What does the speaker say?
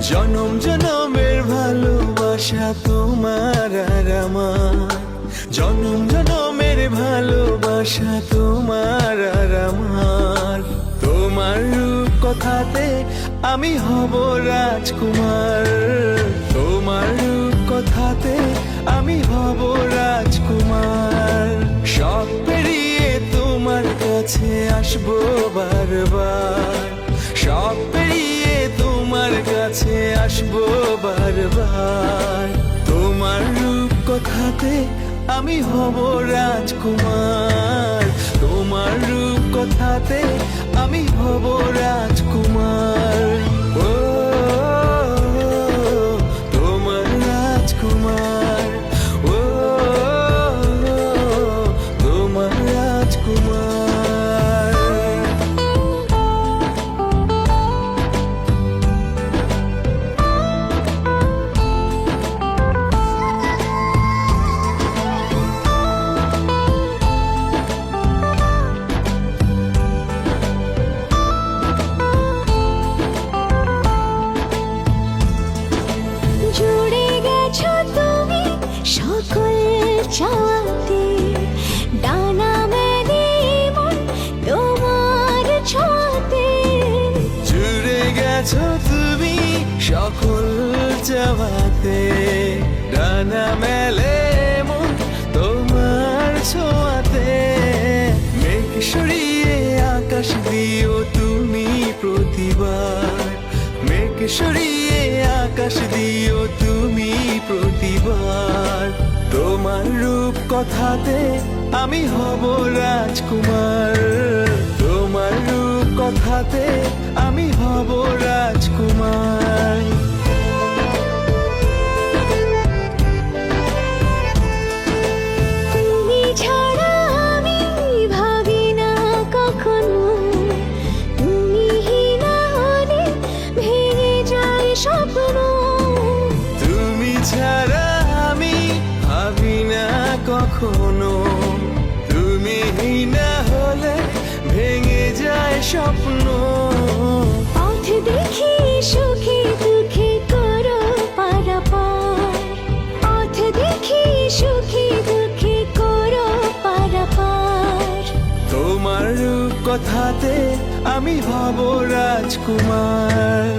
জনম জনমের ভালোবাসা তোমার আর আমার, জনম জনমের ভালোবাসা তোমার আর আমার। তোমার রূপ কথাতে আমি হব রাজকুমার, তোমার রূপ কথাতে আমি হব রাজকুমার। সব পেরিয়ে তোমার কাছে আসবো বারবার, সব পেরিয়ে তোমার কাছে আসবো বারবার। তোমার রূপ কথাতে আমি হব রাজকুমার, তোমার রূপ কথাতে আমি হব রাজকুমার। ও তোমার রাজকুমার, ও তোমার রাজকুমার। জুড়ে গেছো তুমি সকল চাওয়াতে, ডানা মেলে মন তোমার ছোঁয়াতে। জুড়ে গেছো তুমি সকল চাওয়াতে, ডানা মেলে মন তোমার ছোঁয়াতে। মেঘ সরিয়ে আকাশ দিও তুমি প্রতিবার, মেঘ সরিয়ে আকাশ দিও তুমি প্রতিবার। তোমার রূপ কথাতে আমি হব রাজকুমার, তোমার রূপ কথাতে আমি হব রাজকুমার। তুমি ছাড়া আমি ভাবি না কখনো, তুমি না হলে ভেঙে যায় স্বপ্ন। তুমি ছাড়া আমি ভাবি না কখনো, তুমি না হলে ভেঙে যায় স্বপ্ন। পথ দেখি সুখে দুঃখে করো পারাপার, পথ দেখি সুখে দুঃখে করো পারাপার। তোমার রূপ কথাতে আমি হব রাজকুমার।